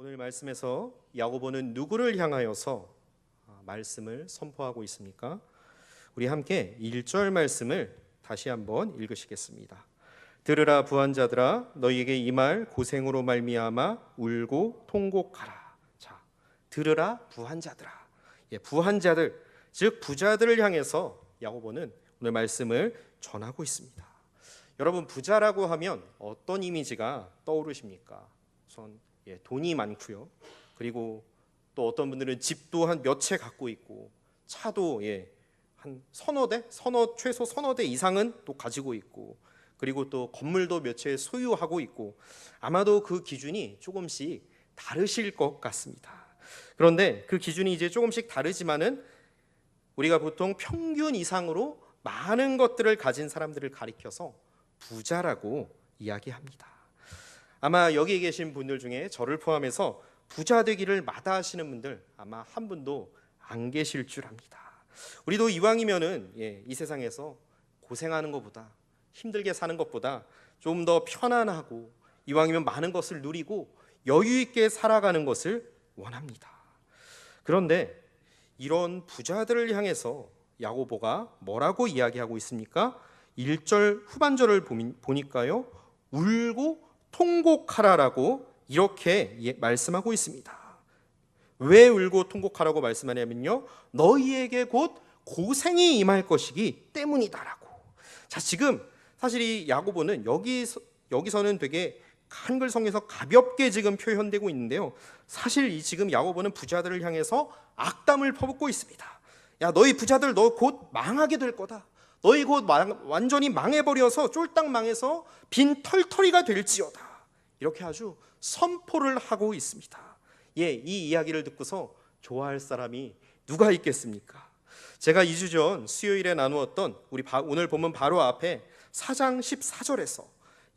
오늘 말씀에서 야고보는 누구를 향하여서 말씀을 선포하고 있습니까? 우리 함께 1절 말씀을 다시 한번 읽으시겠습니다. 들으라 부한자들아, 너희에게 이 말 고생으로 말미암아 울고 통곡하라. 자, 들으라 부한자들아. 부한자들, 즉 부자들을 향해서 야고보는 오늘 말씀을 전하고 있습니다. 여러분, 부자라고 하면 어떤 이미지가 떠오르십니까? 우선 돈이 많고요. 그리고 또 어떤 분들은 집도 한 몇 채 갖고 있고, 차도 한 최소 서너 대 이상은 또 가지고 있고, 그리고 또 건물도 몇 채 소유하고 있고, 아마도 그 기준이 조금씩 다르실 것 같습니다. 그런데 그 기준이 이제 조금씩 다르지만은 우리가 보통 평균 이상으로 많은 것들을 가진 사람들을 가리켜서 부자라고 이야기합니다. 아마 여기 계신 분들 중에 저를 포함해서 부자 되기를 마다하시는 분들 아마 한 분도 안 계실 줄 압니다. 우리도 이왕이면은 이 세상에서 고생하는 것보다, 힘들게 사는 것보다 좀 더 편안하고 이왕이면 많은 것을 누리고 여유 있게 살아가는 것을 원합니다. 그런데 이런 부자들을 향해서 야고보가 뭐라고 이야기하고 있습니까? 1절 후반절을 보니까요, 울고 통곡하라라고 이렇게 말씀하고 있습니다. 왜 울고 통곡하라고 말씀하냐면요, 너희에게 곧 고생이 임할 것이기 때문이다라고. 자, 지금 사실 이 야고보는 여기서는 되게 한글성에서 가볍게 지금 표현되고 있는데요, 사실 이 지금 야고보는 부자들을 향해서 악담을 퍼붓고 있습니다. 야, 너희 부자들 너 곧 망하게 될 거다. 너희 곧 완전히 망해버려서 쫄딱 망해서 빈 털터리가 될지어다. 이렇게 아주 선포를 하고 있습니다. 이 이야기를 듣고서 좋아할 사람이 누가 있겠습니까? 제가 2주 전 수요일에 나누었던 오늘 본문 바로 앞에 4장 14절에서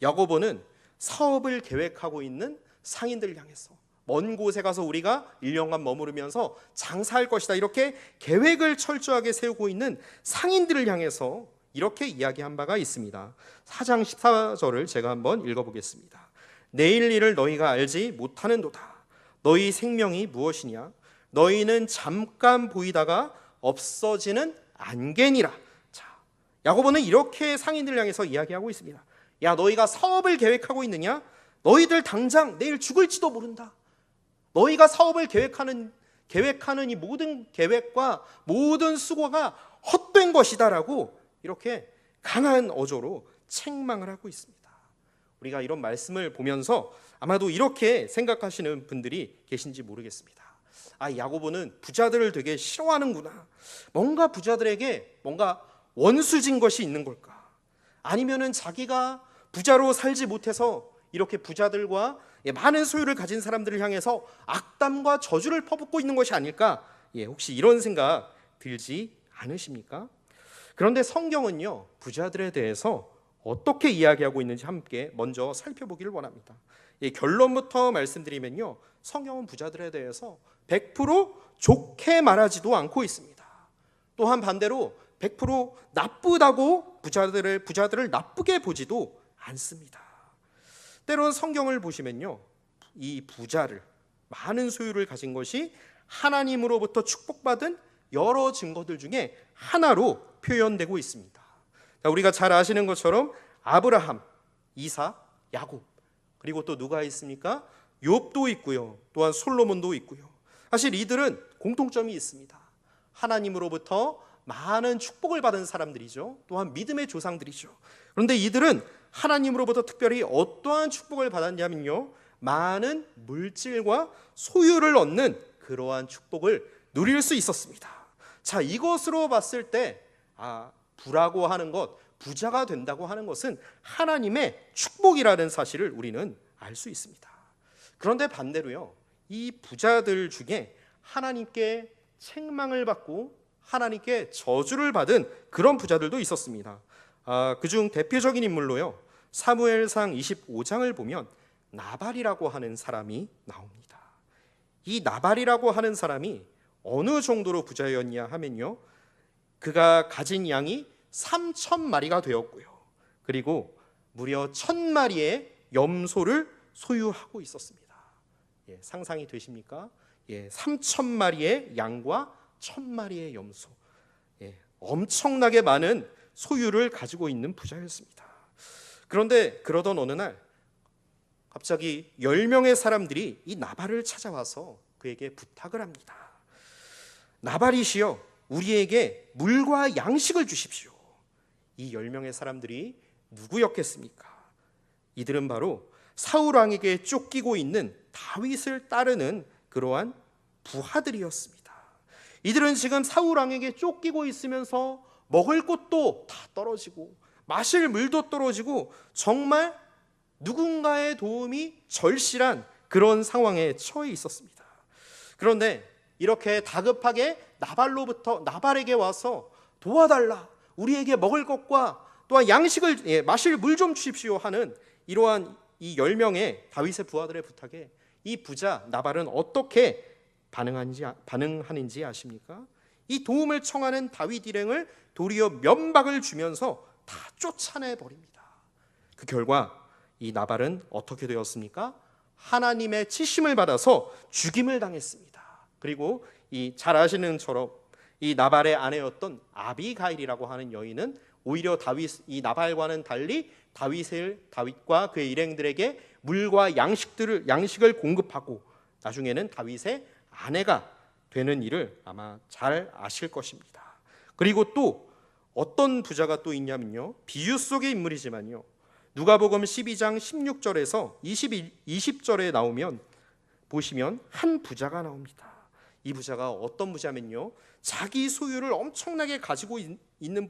야고보는 사업을 계획하고 있는 상인들을 향해서 먼 곳에 가서 우리가 1년간 머무르면서 장사할 것이다, 이렇게 계획을 철저하게 세우고 있는 상인들을 향해서 이렇게 이야기한 바가 있습니다. 4장 14절을 제가 한번 읽어보겠습니다. 내일 일을 너희가 알지 못하는도다. 너희 생명이 무엇이냐? 너희는 잠깐 보이다가 없어지는 안개니라. 자, 야고보는 이렇게 상인들을 향해서 이야기하고 있습니다. 야, 너희가 사업을 계획하고 있느냐? 너희들 당장 내일 죽을지도 모른다. 너희가 사업을 계획하는 이 모든 계획과 모든 수고가 헛된 것이다라고 이렇게 강한 어조로 책망을 하고 있습니다. 우리가 이런 말씀을 보면서 아마도 이렇게 생각하시는 분들이 계신지 모르겠습니다. 야고보는 부자들을 되게 싫어하는구나. 뭔가 부자들에게 뭔가 원수진 것이 있는 걸까? 아니면은 자기가 부자로 살지 못해서 이렇게 부자들과 많은 소유를 가진 사람들을 향해서 악담과 저주를 퍼붓고 있는 것이 아닐까? 혹시 이런 생각 들지 않으십니까? 그런데 성경은요, 부자들에 대해서 어떻게 이야기하고 있는지 함께 먼저 살펴보기를 원합니다. 결론부터 말씀드리면요, 성경은 부자들에 대해서 100% 좋게 말하지도 않고 있습니다. 또한 반대로 100% 나쁘다고 부자들을 나쁘게 보지도 않습니다. 때론 성경을 보시면요, 이 부자를, 많은 소유를 가진 것이 하나님으로부터 축복받은 여러 증거들 중에 하나로 표현되고 있습니다. 우리가 잘 아시는 것처럼 아브라함, 이삭, 야곱, 그리고 또 누가 있습니까? 욥도 있고요, 또한 솔로몬도 있고요. 사실 이들은 공통점이 있습니다. 하나님으로부터 많은 축복을 받은 사람들이죠. 또한 믿음의 조상들이죠. 그런데 이들은 하나님으로부터 특별히 어떠한 축복을 받았냐면요, 많은 물질과 소유를 얻는 그러한 축복을 누릴 수 있었습니다. 자, 이것으로 봤을 때 부라고 하는 것, 부자가 된다고 하는 것은 하나님의 축복이라는 사실을 우리는 알 수 있습니다. 그런데 반대로요, 이 부자들 중에 하나님께 책망을 받고 하나님께 저주를 받은 그런 부자들도 있었습니다. 그중 대표적인 인물로요, 사무엘상 25장을 보면 나발이라고 하는 사람이 나옵니다. 이 나발이라고 하는 사람이 어느 정도로 부자였냐 하면요, 그가 가진 양이 3,000마리가 되었고요, 그리고 무려 1,000마리의 염소를 소유하고 있었습니다. 상상이 되십니까? 3,000마리의 양과 1,000마리의 염소, 엄청나게 많은 소유를 가지고 있는 부자였습니다. 그런데 그러던 어느 날 갑자기 10명의 사람들이 이 나발을 찾아와서 그에게 부탁을 합니다. 나발이시여, 우리에게 물과 양식을 주십시오. 이 10명의 사람들이 누구였겠습니까? 이들은 바로 사울 왕에게 쫓기고 있는 다윗을 따르는 그러한 부하들이었습니다. 이들은 지금 사울 왕에게 쫓기고 있으면서 먹을 것도 다 떨어지고 마실 물도 떨어지고 정말 누군가의 도움이 절실한 그런 상황에 처해 있었습니다. 그런데 이렇게 다급하게 나발에게 와서 도와달라, 우리에게 먹을 것과 또한 양식을, 마실 물 좀 주십시오 하는 이러한 이 10명의 다윗의 부하들의 부탁에 이 부자 나발은 어떻게 반응하는지 아십니까? 이 도움을 청하는 다윗 일행을 도리어 면박을 주면서 다 쫓아내버립니다. 그 결과 이 나발은 어떻게 되었습니까? 하나님의 치심을 받아서 죽임을 당했습니다. 그리고 잘 아시는 처럼 이 나발의 아내였던 아비가일이라고 하는 여인은 오히려 이 나발과는 달리 다윗과 그의 일행들에게 물과 양식을 공급하고 나중에는 다윗의 아내가 되는 일을 아마 잘 아실 것입니다. 그리고 또 어떤 부자가 또 있냐면요, 비유 속의 인물이지만요, 누가복음 12장 16절에서 20절에 보시면 한 부자가 나옵니다. 이 부자가 어떤 부자면요, 자기 소유를 엄청나게 가지고 있는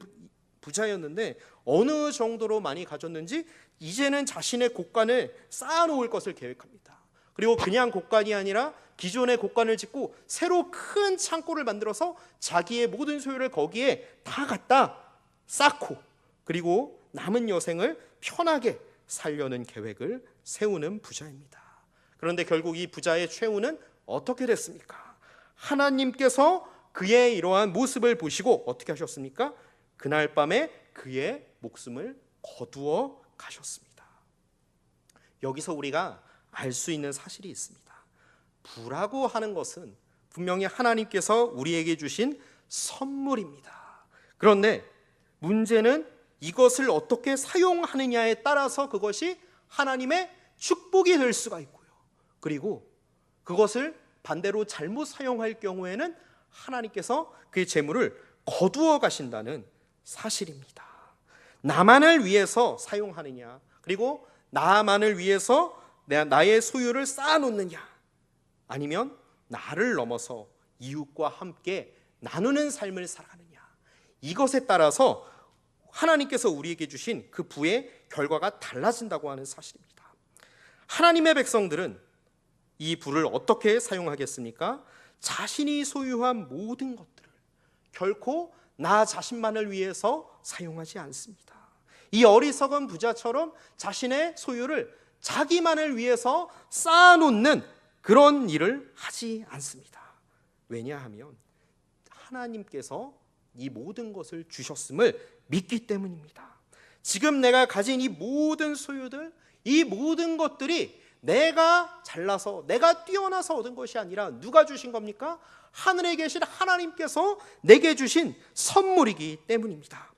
부자였는데 어느 정도로 많이 가졌는지 이제는 자신의 곳간을 쌓아놓을 것을 계획합니다. 그리고 그냥 곳간이 아니라 기존의 곳간을 짓고 새로 큰 창고를 만들어서 자기의 모든 소유를 거기에 다 갖다 쌓고 그리고 남은 여생을 편하게 살려는 계획을 세우는 부자입니다. 그런데 결국 이 부자의 최후는 어떻게 됐습니까? 하나님께서 그의 이러한 모습을 보시고 어떻게 하셨습니까? 그날 밤에 그의 목숨을 거두어 가셨습니다. 여기서 우리가 알 수 있는 사실이 있습니다. 부라고 하는 것은 분명히 하나님께서 우리에게 주신 선물입니다. 그런데 문제는 이것을 어떻게 사용하느냐에 따라서 그것이 하나님의 축복이 될 수가 있고요, 그리고 그것을 반대로 잘못 사용할 경우에는 하나님께서 그의 재물을 거두어 가신다는 사실입니다. 나만을 위해서 사용하느냐, 그리고 나만을 위해서 나의 소유를 쌓아놓느냐, 아니면 나를 넘어서 이웃과 함께 나누는 삶을 살아가느냐, 이것에 따라서 하나님께서 우리에게 주신 그 부의 결과가 달라진다고 하는 사실입니다. 하나님의 백성들은 이 부를 어떻게 사용하겠습니까? 자신이 소유한 모든 것들을 결코 나 자신만을 위해서 사용하지 않습니다. 이 어리석은 부자처럼 자신의 소유를 자기만을 위해서 쌓아놓는 그런 일을 하지 않습니다. 왜냐하면 하나님께서 이 모든 것을 주셨음을 믿기 때문입니다. 지금 내가 가진 이 모든 소유들, 이 모든 것들이 내가 잘나서 내가 뛰어나서 얻은 것이 아니라 누가 주신 겁니까? 하늘에 계신 하나님께서 내게 주신 선물이기 때문입니다.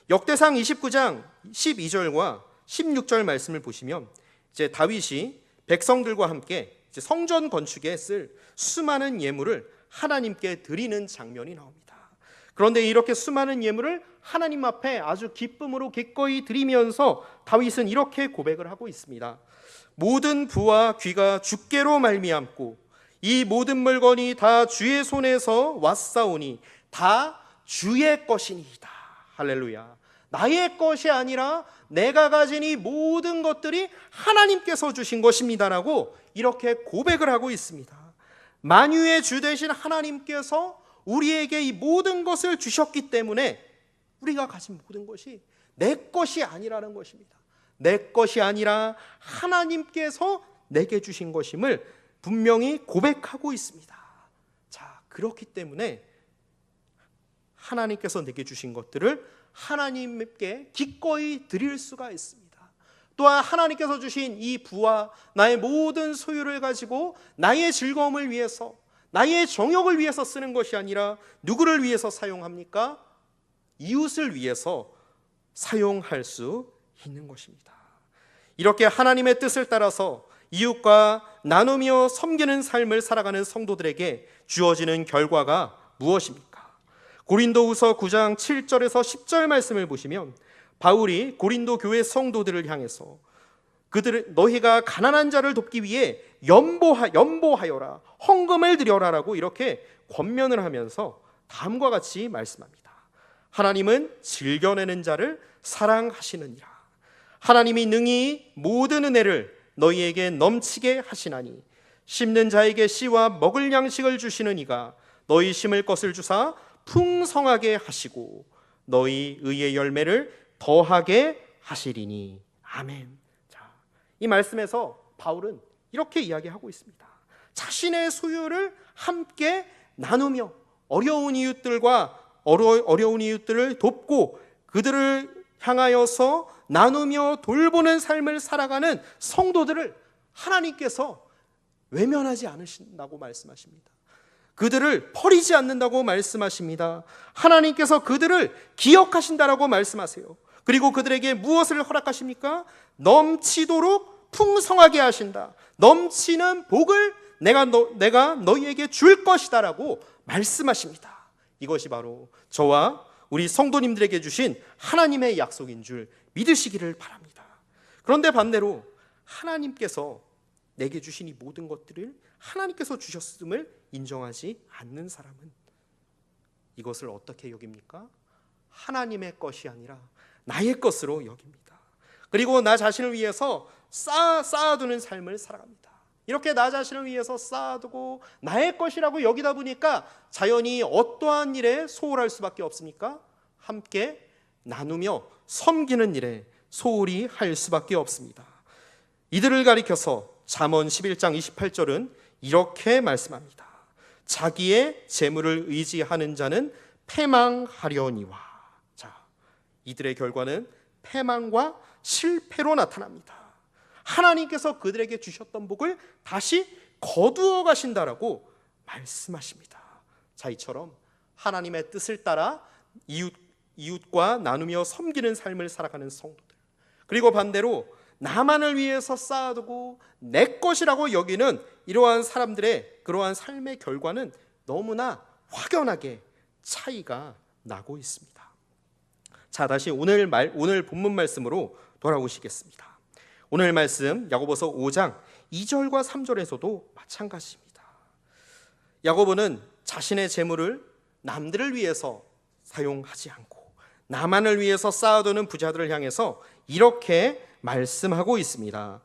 역대상 29장 12절과 16절 말씀을 보시면 이제 다윗이 백성들과 함께 이제 성전 건축에 쓸 수많은 예물을 하나님께 드리는 장면이 나옵니다. 그런데 이렇게 수많은 예물을 하나님 앞에 아주 기쁨으로 기꺼이 드리면서 다윗은 이렇게 고백을 하고 있습니다. 모든 부와 귀가 주께로 말미암고 이 모든 물건이 다 주의 손에서 왔사오니 다 주의 것이니이다. 할렐루야. 나의 것이 아니라 내가 가진 이 모든 것들이 하나님께서 주신 것입니다라고 이렇게 고백을 하고 있습니다. 만유의 주 되신 하나님께서 우리에게 이 모든 것을 주셨기 때문에 우리가 가진 모든 것이 내 것이 아니라는 것입니다. 내 것이 아니라 하나님께서 내게 주신 것임을 분명히 고백하고 있습니다. 자, 그렇기 때문에 하나님께서 내게 주신 것들을 하나님께 기꺼이 드릴 수가 있습니다. 또한 하나님께서 주신 이 부와 나의 모든 소유를 가지고 나의 즐거움을 위해서, 나의 정욕을 위해서 쓰는 것이 아니라 누구를 위해서 사용합니까? 이웃을 위해서 사용할 수 있는 것입니다. 이렇게 하나님의 뜻을 따라서 이웃과 나누며 섬기는 삶을 살아가는 성도들에게 주어지는 결과가 무엇입니까? 고린도후서 9장 7절에서 10절 말씀을 보시면 바울이 고린도 교회 성도들을 향해서 너희가 가난한 자를 돕기 위해 연보하여라, 헌금을 드려라라고 이렇게 권면을 하면서 다음과 같이 말씀합니다. 하나님은 즐겨내는 자를 사랑하시느니라. 하나님이 능히 모든 은혜를 너희에게 넘치게 하시나니 심는 자에게 씨와 먹을 양식을 주시는 이가 너희 심을 것을 주사 풍성하게 하시고 너희 의의 열매를 더하게 하시리니. 아멘. 자, 이 말씀에서 바울은 이렇게 이야기하고 있습니다. 자신의 소유를 함께 나누며 어려운 이웃들을 돕고 그들을 향하여서 나누며 돌보는 삶을 살아가는 성도들을 하나님께서 외면하지 않으신다고 말씀하십니다. 그들을 버리지 않는다고 말씀하십니다. 하나님께서 그들을 기억하신다라고 말씀하세요. 그리고 그들에게 무엇을 허락하십니까? 넘치도록 풍성하게 하신다. 넘치는 복을 내가 너희에게 줄 것이다라고 말씀하십니다. 이것이 바로 저와 우리 성도님들에게 주신 하나님의 약속인 줄 믿으시기를 바랍니다. 그런데 반대로 하나님께서 내게 주신 이 모든 것들을 하나님께서 주셨음을 인정하지 않는 사람은 이것을 어떻게 여깁니까? 하나님의 것이 아니라 나의 것으로 여깁니다. 그리고 나 자신을 위해서 쌓아두는 삶을 살아갑니다. 이렇게 나 자신을 위해서 쌓아두고 나의 것이라고 여기다 보니까 자연히 어떠한 일에 소홀할 수밖에 없습니까? 함께 나누며 섬기는 일에 소홀히 할 수밖에 없습니다. 이들을 가리켜서 잠언 11장 28절은 이렇게 말씀합니다. 자기의 재물을 의지하는 자는 패망하려니와. 자, 이들의 결과는 패망과 실패로 나타납니다. 하나님께서 그들에게 주셨던 복을 다시 거두어 가신다라고 말씀하십니다. 자, 이처럼 하나님의 뜻을 따라 이웃과 나누며 섬기는 삶을 살아가는 성도들, 그리고 반대로 나만을 위해서 쌓아두고 내 것이라고 여기는 이러한 사람들의 그러한 삶의 결과는 너무나 확연하게 차이가 나고 있습니다. 자, 다시 오늘 본문 말씀으로 돌아오시겠습니다. 오늘 말씀 야고보서 5장 2절과 3절에서도 마찬가지입니다. 야고보는 자신의 재물을 남들을 위해서 사용하지 않고 나만을 위해서 쌓아두는 부자들을 향해서 이렇게 말씀하고 있습니다.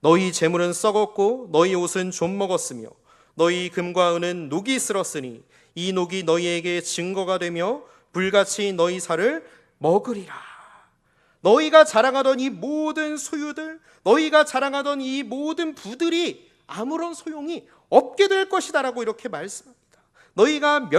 너희 재물은 썩었고 너희 옷은 좀 먹었으며 너희 금과 은은 녹이 쓸었으니 이 녹이 너희에게 증거가 되며 불같이 너희 살을 먹으리라. 너희가 자랑하던 이 모든 소유들, 너희가 자랑하던 이 모든 부들이 아무런 소용이 없게 될 것이다라고 이렇게 말씀합니다. 너희가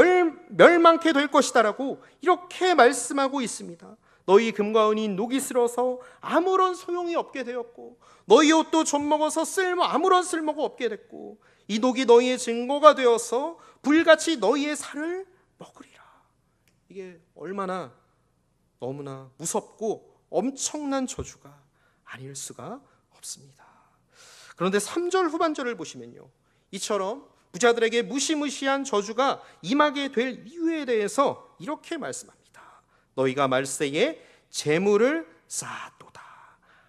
멸망케 될 것이다라고 이렇게 말씀하고 있습니다. 너희 금과 은이 녹이 슬어서 아무런 소용이 없게 되었고 너희 옷도 좀 먹어서 아무런 쓸모가 없게 됐고 이 녹이 너희의 증거가 되어서 불같이 너희의 살을 먹으리라. 이게 얼마나 너무나 무섭고 엄청난 저주가 아닐 수가 없습니다. 그런데 3절 후반절을 보시면요, 이처럼 부자들에게 무시무시한 저주가 임하게 될 이유에 대해서 이렇게 말씀합니다. 너희가 말세에 재물을 쌓았도다.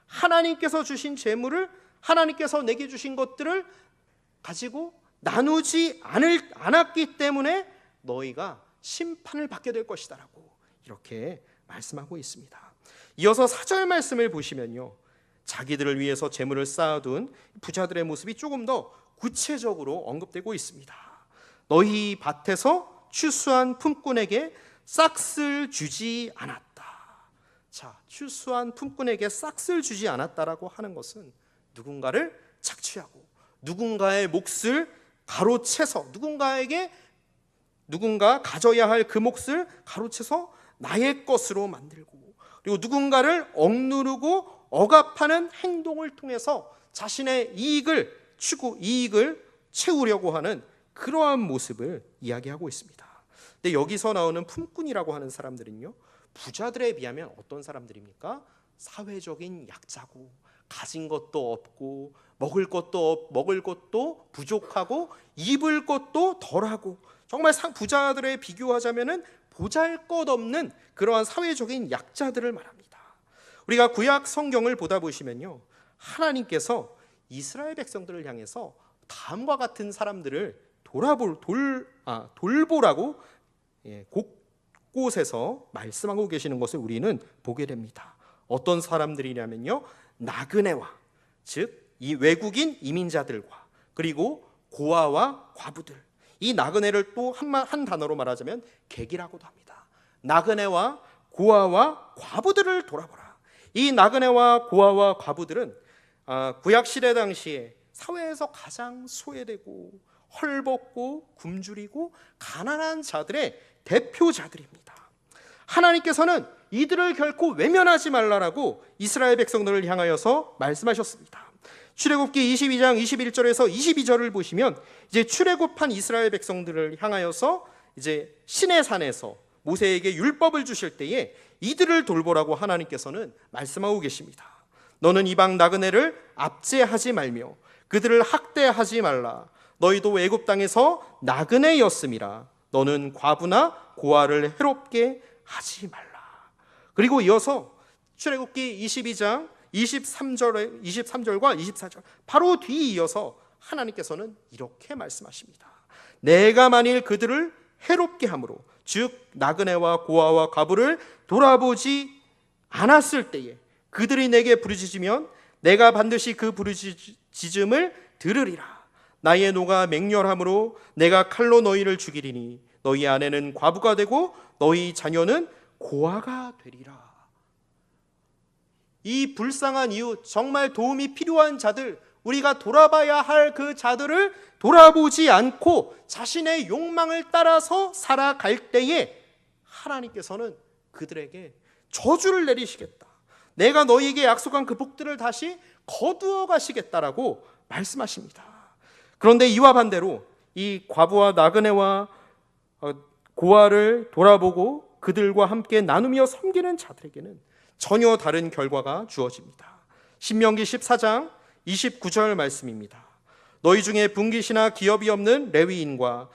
하나님께서 주신 재물을, 하나님께서 내게 주신 것들을 가지고 나누지 않았기 때문에 너희가 심판을 받게 될 것이다라고 이렇게 말씀하고 있습니다. 이어서 4절 말씀을 보시면요, 자기들을 위해서 재물을 쌓아둔 부자들의 모습이 조금 더 구체적으로 언급되고 있습니다. 너희 밭에서 추수한 품꾼에게 싹을 주지 않았다. 자, 추수한 품꾼에게 싹을 주지 않았다라고 하는 것은 누군가를 착취하고 누군가의 몫을 가로채서 누군가 가져야 할 그 몫을 가로채서 나의 것으로 만들고, 그리고 누군가를 억누르고 억압하는 행동을 통해서 자신의 이익을 채우려고 하는 그러한 모습을 이야기하고 있습니다. 근데 여기서 나오는 품꾼이라고 하는 사람들은요, 부자들에 비하면 어떤 사람들입니까? 사회적인 약자고, 가진 것도 없고, 먹을 것도 부족하고, 입을 것도 덜하고, 정말 부자들에 비교하자면은 보잘것없는 그러한 사회적인 약자들을 말합니다. 우리가 구약 성경을 보다 보시면요, 하나님께서 이스라엘 백성들을 향해서 다음과 같은 사람들을 돌보라고 곳곳에서 말씀하고 계시는 것을 우리는 보게 됩니다. 어떤 사람들이냐면요, 나그네와, 즉 이 외국인 이민자들과, 그리고 고아와 과부들. 이 나그네를 또 한 단어로 말하자면 객이라고도 합니다. 나그네와 고아와 과부들을 돌아보라. 이 나그네와 고아와 과부들은 구약 시대 당시에 사회에서 가장 소외되고 헐벗고 굶주리고 가난한 자들의 대표자들입니다. 하나님께서는 이들을 결코 외면하지 말라라고 이스라엘 백성들을 향하여서 말씀하셨습니다. 출애굽기 22장 21절에서 22절을 보시면 이제 출애굽한 이스라엘 백성들을 향하여서 이제 시내산에서 모세에게 율법을 주실 때에 이들을 돌보라고 하나님께서는 말씀하고 계십니다. 너는 이방 나그네를 압제하지 말며 그들을 학대하지 말라. 너희도 애굽 땅에서 나그네였음이라. 너는 과부나 고아를 해롭게 하지 말라. 그리고 이어서 출애굽기 22장 23절과 24절 바로 뒤에 이어서 하나님께서는 이렇게 말씀하십니다. 내가 만일 그들을 해롭게 함으로, 즉 나그네와 고아와 과부를 돌아보지 않았을 때에 그들이 내게 부르짖으면 내가 반드시 그 부르짖음을 들으리라. 나의 노가 맹렬함으로 내가 칼로 너희를 죽이리니 너희 아내는 과부가 되고 너희 자녀는 고아가 되리라. 이 불쌍한 이웃, 정말 도움이 필요한 자들, 우리가 돌아봐야 할 그 자들을 돌아보지 않고 자신의 욕망을 따라서 살아갈 때에 하나님께서는 그들에게 저주를 내리시겠다. 내가 너희에게 약속한 그 복들을 다시 거두어 가시겠다라고 말씀하십니다. 그런데 이와 반대로 이 과부와 나그네와 고아를 돌아보고 그들과 함께 나누며 섬기는 자들에게는 전혀 다른 결과가 주어집니다. 신명기 14장 29절 말씀입니다. 너희 중에 분깃이나 기업이 없는 레위인과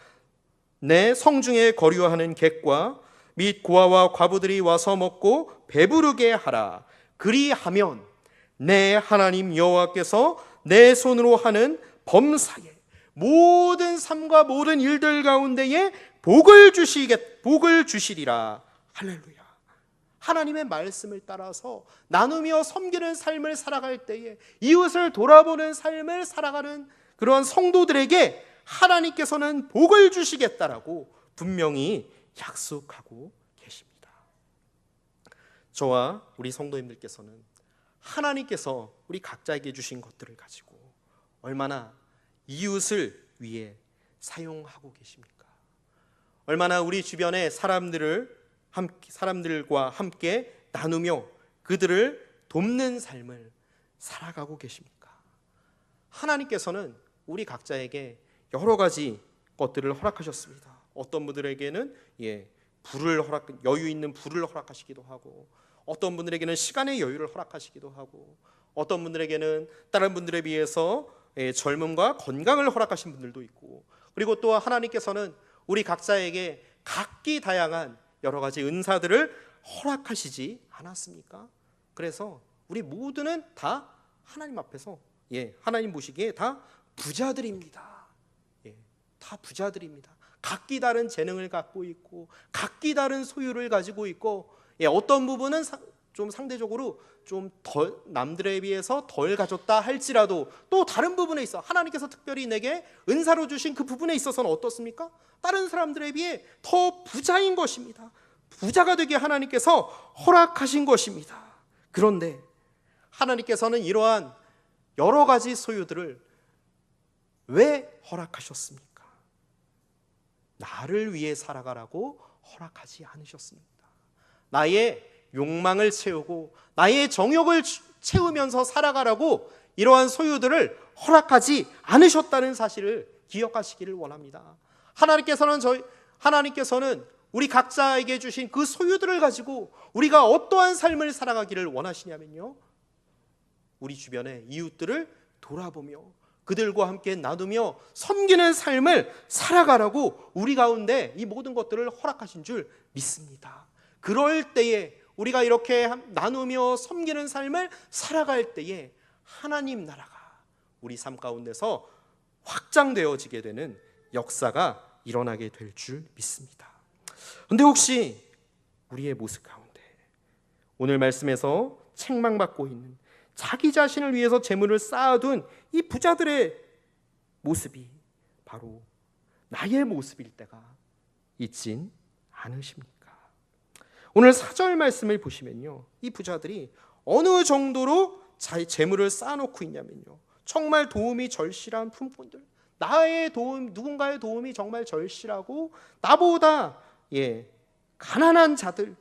내 성중에 거류하는 객과 및 고아와 과부들이 와서 먹고 배부르게 하라. 그리하면 내 하나님 여호와께서 내 손으로 하는 범사에 모든 삶과 모든 일들 가운데에 복을 주시리라. 할렐루야. 하나님의 말씀을 따라서 나누며 섬기는 삶을 살아갈 때에 이웃을 돌아보는 삶을 살아가는 그러한 성도들에게 하나님께서는 복을 주시겠다라고 분명히 약속하고 계십니다. 저와 우리 성도님들께서는 하나님께서 우리 각자에게 주신 것들을 가지고 얼마나 이웃을 위해 사용하고 계십니까? 얼마나 우리 주변의 사람들과 함께 나누며 그들을 돕는 삶을 살아가고 계십니까? 하나님께서는 우리 각자에게 여러 가지 것들을 허락하셨습니다. 어떤 분들에게는 여유 있는 부를 허락하시기도 하고, 어떤 분들에게는 시간의 여유를 허락하시기도 하고, 어떤 분들에게는 다른 분들에 비해서 젊음과 건강을 허락하신 분들도 있고, 그리고 또 하나님께서는 우리 각자에게 각기 다양한 여러 가지 은사들을 허락하시지 않았습니까? 그래서 우리 모두는 다 하나님 앞에서 하나님 보시기에 다 부자들입니다. 다 부자들입니다. 각기 다른 재능을 갖고 있고 각기 다른 소유를 가지고 있고 어떤 부분은 좀 상대적으로 좀 덜, 남들에 비해서 덜 가졌다 할지라도 또 다른 부분에 있어 하나님께서 특별히 내게 은사로 주신 그 부분에 있어서는 어떻습니까? 다른 사람들에 비해 더 부자인 것입니다. 부자가 되게 하나님께서 허락하신 것입니다. 그런데 하나님께서는 이러한 여러 가지 소유들을 왜 허락하셨습니까? 나를 위해 살아가라고 허락하지 않으셨습니다. 나의 욕망을 채우고 나의 정욕을 채우면서 살아가라고 이러한 소유들을 허락하지 않으셨다는 사실을 기억하시기를 원합니다. 하나님께서는 우리 각자에게 주신 그 소유들을 가지고 우리가 어떠한 삶을 살아가기를 원하시냐면요, 우리 주변의 이웃들을 돌아보며 그들과 함께 나누며 섬기는 삶을 살아가라고 우리 가운데 이 모든 것들을 허락하신 줄 믿습니다. 그럴 때에 우리가 이렇게 나누며 섬기는 삶을 살아갈 때에 하나님 나라가 우리 삶 가운데서 확장되어지게 되는 역사가 일어나게 될 줄 믿습니다. 그런데 혹시 우리의 모습 가운데 오늘 말씀에서 책망받고 있는 자기 자신을 위해서 재물을 쌓아둔 이 부자들의 모습이 바로 나의 모습일 때가 있진 않으십니까? 오늘 4절 말씀을 보시면요, 이 부자들이 어느 정도로 재물을 쌓아놓고 있냐면요, 정말 도움이 절실한 품꾼들, 누군가의 도움이 정말 절실하고 나보다 가난한 자들,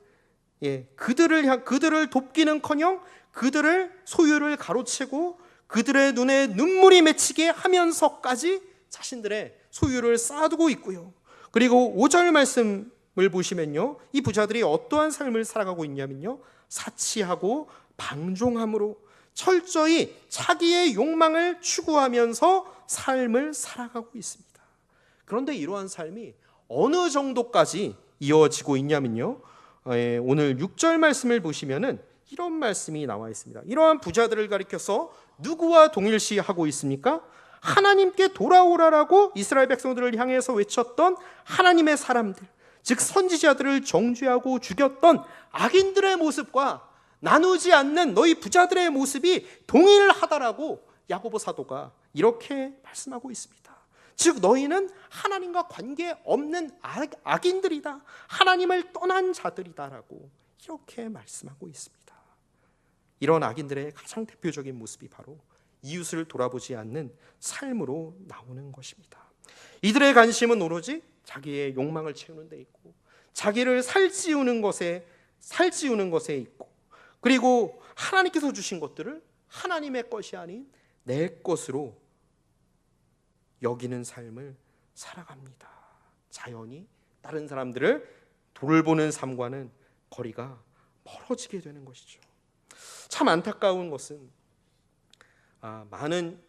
그들을 돕기는커녕 그들을 소유를 가로채고 그들의 눈에 눈물이 맺히게 하면서까지 자신들의 소유를 쌓아두고 있고요. 그리고 5절 말씀을 보시면요, 이 부자들이 어떠한 삶을 살아가고 있냐면요, 사치하고 방종함으로 철저히 자기의 욕망을 추구하면서 삶을 살아가고 있습니다. 그런데 이러한 삶이 어느 정도까지 이어지고 있냐면요, 오늘 6절 말씀을 보시면은 이런 말씀이 나와 있습니다. 이러한 부자들을 가리켜서 누구와 동일시하고 있습니까? 하나님께 돌아오라라고 이스라엘 백성들을 향해서 외쳤던 하나님의 사람들, 즉 선지자들을 정죄하고 죽였던 악인들의 모습과 나누지 않는 너희 부자들의 모습이 동일하다라고 야고보 사도가 이렇게 말씀하고 있습니다. 즉 너희는 하나님과 관계없는 악인들이다, 하나님을 떠난 자들이다라고 이렇게 말씀하고 있습니다. 이런 악인들의 가장 대표적인 모습이 바로 이웃을 돌아보지 않는 삶으로 나오는 것입니다. 이들의 관심은 오로지 자기의 욕망을 채우는 데 있고 자기를 살찌우는 것에 있고, 그리고 하나님께서 주신 것들을 하나님의 것이 아닌 내 것으로 여기는 삶을 살아갑니다. 자연히 다른 사람들을 돌보는 삶과는 거리가 멀어지게 되는 것이죠. 참 안타까운 것은 많은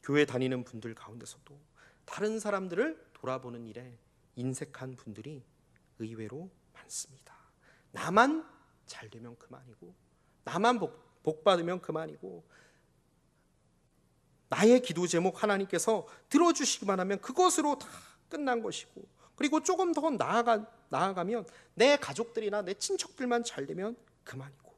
교회 다니는 분들 가운데서도 다른 사람들을 돌아보는 일에 인색한 분들이 의외로 많습니다. 나만 잘 되면 그만이고, 나만 복 받으면 그만이고, 나의 기도 제목 하나님께서 들어주시기만 하면 그것으로 다 끝난 것이고, 그리고 조금 더 나아가면 내 가족들이나 내 친척들만 잘 되면 그만이고,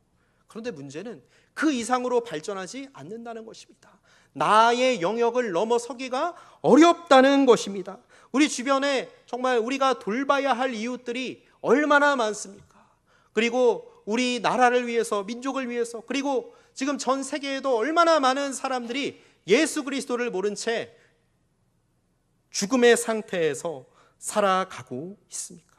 그런데 문제는 그 이상으로 발전하지 않는다는 것입니다. 나의 영역을 넘어서기가 어렵다는 것입니다. 우리 주변에 정말 우리가 돌봐야 할 이웃들이 얼마나 많습니까? 그리고 우리 나라를 위해서, 민족을 위해서, 그리고 지금 전 세계에도 얼마나 많은 사람들이 예수 그리스도를 모른 채 죽음의 상태에서 살아가고 있습니까?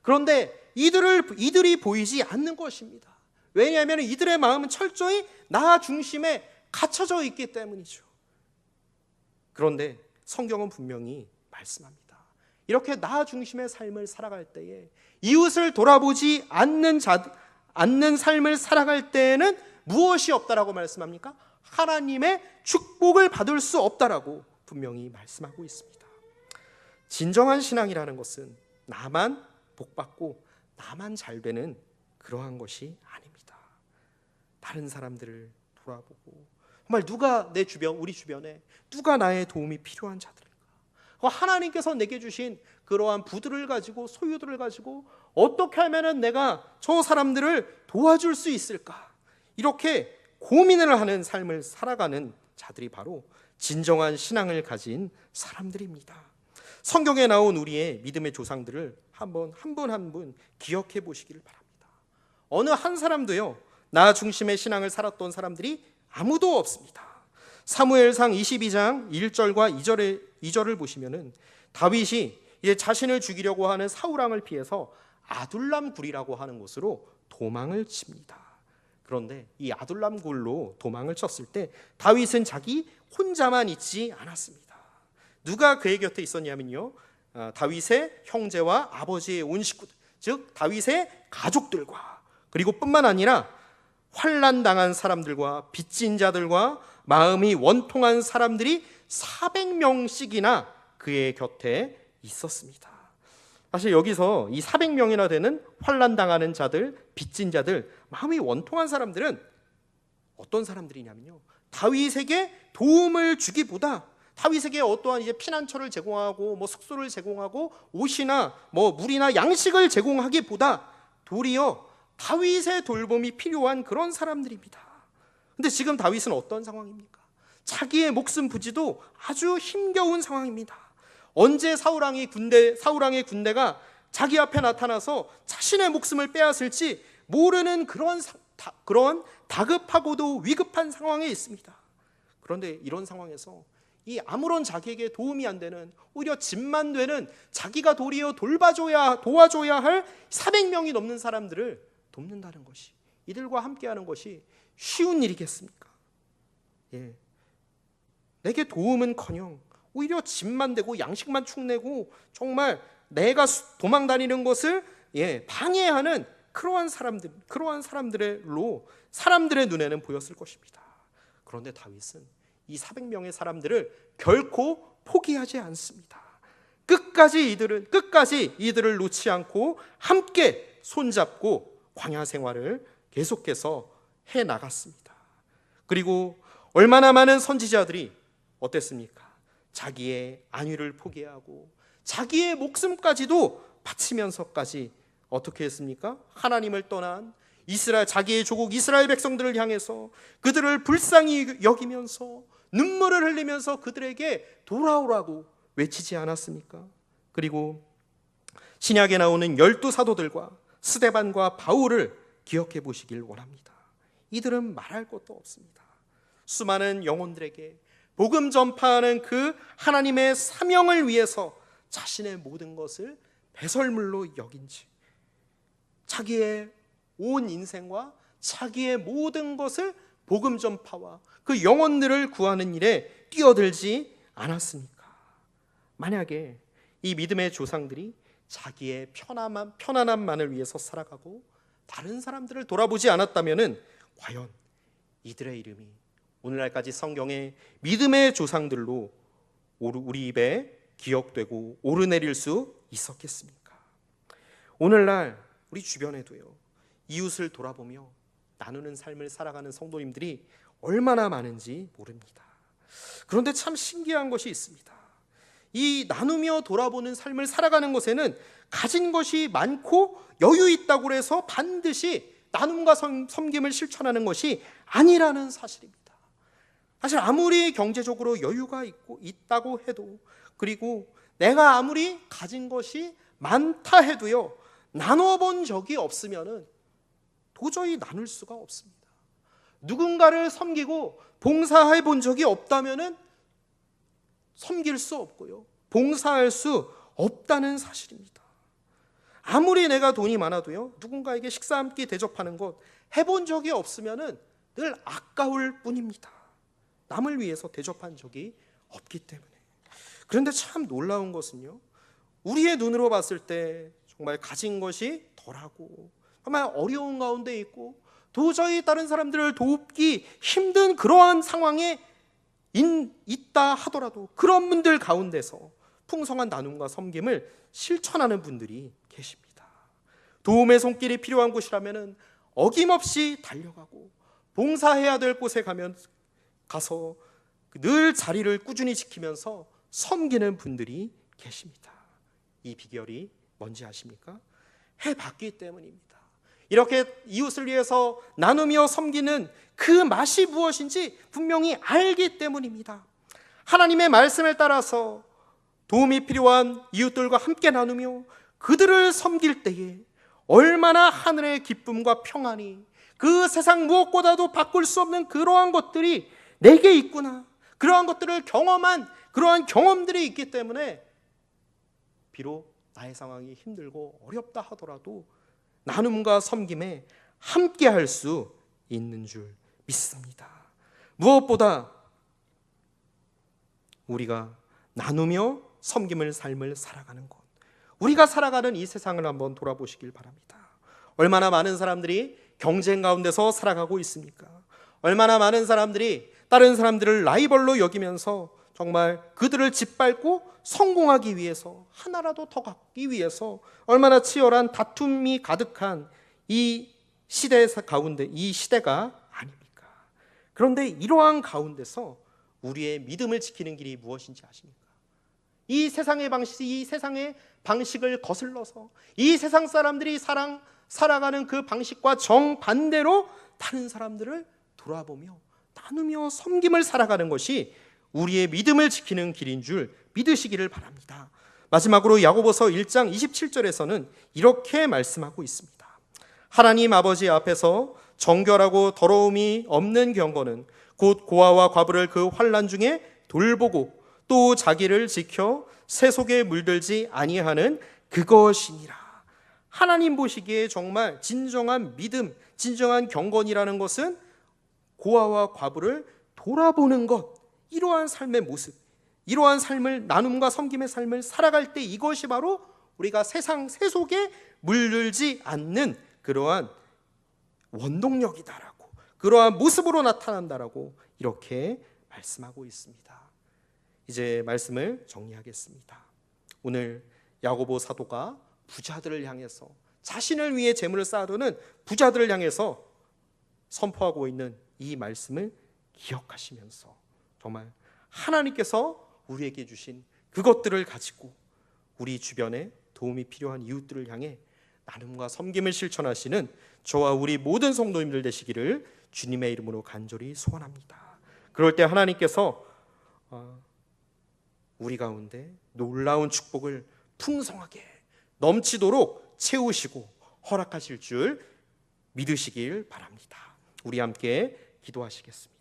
그런데 이들이 보이지 않는 것입니다. 왜냐하면 이들의 마음은 철저히 나 중심에 갇혀져 있기 때문이죠. 그런데 성경은 분명히 말씀합니다. 이렇게 나 중심의 삶을 살아갈 때에, 이웃을 돌아보지 않는 삶을 살아갈 때에는 무엇이 없다라고 말씀합니까? 하나님의 축복을 받을 수 없다라고 분명히 말씀하고 있습니다. 진정한 신앙이라는 것은 나만 복받고 나만 잘 되는 그러한 것이 아닙니다. 다른 사람들을 돌아보고, 정말 누가 우리 주변에 누가 나의 도움이 필요한 자들일까? 하나님께서 내게 주신 그러한 부들을 가지고, 소유들을 가지고 어떻게 하면 내가 저 사람들을 도와줄 수 있을까? 이렇게 고민을 하는 삶을 살아가는 자들이 바로 진정한 신앙을 가진 사람들입니다. 성경에 나온 우리의 믿음의 조상들을 한 분 한 분 기억해 보시기를 바랍니다. 어느 한 사람도요, 나 중심의 신앙을 살았던 사람들이 아무도 없습니다. 사무엘상 22장 1절과 2절을 보시면은 다윗이 이제 자신을 죽이려고 하는 사울왕을 피해서 아둘람 굴이라고 하는 곳으로 도망을 칩니다. 그런데 이 아둘람 굴로 도망을 쳤을 때 다윗은 자기 혼자만 있지 않았습니다. 누가 그의 곁에 있었냐면요, 다윗의 형제와 아버지의 온 식구들, 즉 다윗의 가족들과, 그리고 뿐만 아니라 환난 당한 사람들과 빚진 자들과 마음이 원통한 사람들이 400명씩이나 그의 곁에 있었습니다. 사실 여기서 이 400명이나 되는 환난 당하는 자들, 빚진 자들, 마음이 원통한 사람들은 어떤 사람들이냐면요, 다윗에게 도움을 주기보다 다윗에게 어떠한 이제 피난처를 제공하고 뭐 숙소를 제공하고 옷이나 뭐 물이나 양식을 제공하기보다 도리어 다윗의 돌봄이 필요한 그런 사람들입니다. 근데 지금 다윗은 어떤 상황입니까? 자기의 목숨 부지도 아주 힘겨운 상황입니다. 언제 사울왕의 군대가 자기 앞에 나타나서 자신의 목숨을 빼앗을지 모르는 그런 다급하고도 위급한 상황에 있습니다. 그런데 이런 상황에서 이 아무런 자기에게 도움이 안 되는, 오히려 짐만 되는, 자기가 도리어 도와줘야 할 400명이 넘는 사람들을 돕는다는 것이, 이들과 함께하는 것이 쉬운 일이겠습니까? 예. 내게 도움은커녕 오히려 짐만 되고 양식만 축내고 정말 내가 도망 다니는 것을 방해하는 그러한 사람들의 눈에는 보였을 것입니다. 그런데 다윗은 이 400명의 사람들을 결코 포기하지 않습니다. 끝까지 이들을 놓지 않고 함께 손잡고 광야 생활을 계속해서 해 나갔습니다. 그리고 얼마나 많은 선지자들이 어땠습니까? 자기의 안위를 포기하고 자기의 목숨까지도 바치면서까지 어떻게 했습니까? 하나님을 떠난 자기의 조국 이스라엘 백성들을 향해서 그들을 불쌍히 여기면서 눈물을 흘리면서 그들에게 돌아오라고 외치지 않았습니까? 그리고 신약에 나오는 12사도들과 스데반과 바울을 기억해 보시길 원합니다. 이들은 말할 것도 없습니다. 수많은 영혼들에게 복음 전파하는 그 하나님의 사명을 위해서 자신의 모든 것을 배설물로 여긴 채 자기의 온 인생과 자기의 모든 것을 복음 전파와 그 영혼들을 구하는 일에 뛰어들지 않았습니까? 만약에 이 믿음의 조상들이 자기의 편안함만을 위해서 살아가고 다른 사람들을 돌아보지 않았다면 과연 이들의 이름이 오늘날까지 성경의 믿음의 조상들로 우리 입에 기억되고 오르내릴 수 있었겠습니까? 오늘날 우리 주변에도요, 이웃을 돌아보며 나누는 삶을 살아가는 성도님들이 얼마나 많은지 모릅니다. 그런데 참 신기한 것이 있습니다. 이 나누며 돌아보는 삶을 살아가는 것에는 가진 것이 많고 여유 있다고 해서 반드시 나눔과 섬김을 실천하는 것이 아니라는 사실입니다. 사실 아무리 경제적으로 여유가 있다고 해도, 그리고 내가 아무리 가진 것이 많다 해도요, 나눠본 적이 없으면 도저히 나눌 수가 없습니다. 누군가를 섬기고 봉사해 본 적이 없다면 섬길 수 없고요, 봉사할 수 없다는 사실입니다. 아무리 내가 돈이 많아도요, 누군가에게 식사 한 끼 대접하는 것 해본 적이 없으면 늘 아까울 뿐입니다. 남을 위해서 대접한 적이 없기 때문에. 그런데 참 놀라운 것은요, 우리의 눈으로 봤을 때 정말 가진 것이 덜하고 정말 어려운 가운데 있고 도저히 다른 사람들을 돕기 힘든 그러한 상황에 있다 하더라도 그런 분들 가운데서 풍성한 나눔과 섬김을 실천하는 분들이 계십니다. 도움의 손길이 필요한 곳이라면 어김없이 달려가고 봉사해야 될 곳에 가서 늘 자리를 꾸준히 지키면서 섬기는 분들이 계십니다. 이 비결이 뭔지 아십니까? 해봤기 때문입니다. 이렇게 이웃을 위해서 나누며 섬기는 그 맛이 무엇인지 분명히 알기 때문입니다. 하나님의 말씀에 따라서 도움이 필요한 이웃들과 함께 나누며 그들을 섬길 때에 얼마나 하늘의 기쁨과 평안이, 그 세상 무엇보다도 바꿀 수 없는 그러한 것들이 내게 있구나, 그러한 것들을 경험한 그러한 경험들이 있기 때문에 비록 나의 상황이 힘들고 어렵다 하더라도 나눔과 섬김에 함께 할 수 있는 줄 믿습니다. 무엇보다 우리가 나누며 섬김을 삶을 살아가는 것, 우리가 살아가는 이 세상을 한번 돌아보시길 바랍니다. 얼마나 많은 사람들이 경쟁 가운데서 살아가고 있습니까? 얼마나 많은 사람들이 다른 사람들을 라이벌로 여기면서 정말 그들을 짓밟고 성공하기 위해서, 하나라도 더 갖기 위해서 얼마나 치열한 다툼이 가득한 이 시대 가운데, 이 시대가 아닙니까? 그런데 이러한 가운데서 우리의 믿음을 지키는 길이 무엇인지 아십니까? 이 세상의 방식을 거슬러서 이 세상 사람들이 살아가는 그 방식과 정반대로 다른 사람들을 돌아보며 나누며 섬김을 살아가는 것이 우리의 믿음을 지키는 길인 줄 믿으시기를 바랍니다. 마지막으로 야고보서 1장 27절에서는 이렇게 말씀하고 있습니다. 하나님 아버지 앞에서 정결하고 더러움이 없는 경건은 곧 고아와 과부를 그 환난 중에 돌보고 또 자기를 지켜 세속에 물들지 아니하는 그것이니라. 하나님 보시기에 정말 진정한 믿음, 진정한 경건이라는 것은 고아와 과부를 돌아보는 것, 이러한 삶의 모습, 이러한 삶을, 나눔과 섬김의 삶을 살아갈 때 이것이 바로 우리가 세속에 물들지 않는 그러한 원동력이다라고, 그러한 모습으로 나타난다라고 이렇게 말씀하고 있습니다. 이제 말씀을 정리하겠습니다. 오늘 야고보 사도가 부자들을 향해서, 자신을 위해 재물을 쌓아두는 부자들을 향해서 선포하고 있는 이 말씀을 기억하시면서 정말 하나님께서 우리에게 주신 그것들을 가지고 우리 주변에 도움이 필요한 이웃들을 향해 나눔과 섬김을 실천하시는 저와 우리 모든 성도님들 되시기를 주님의 이름으로 간절히 소원합니다. 그럴 때 하나님께서 우리 가운데 놀라운 축복을 풍성하게 넘치도록 채우시고 허락하실 줄 믿으시길 바랍니다. 우리 함께 기도하시겠습니다.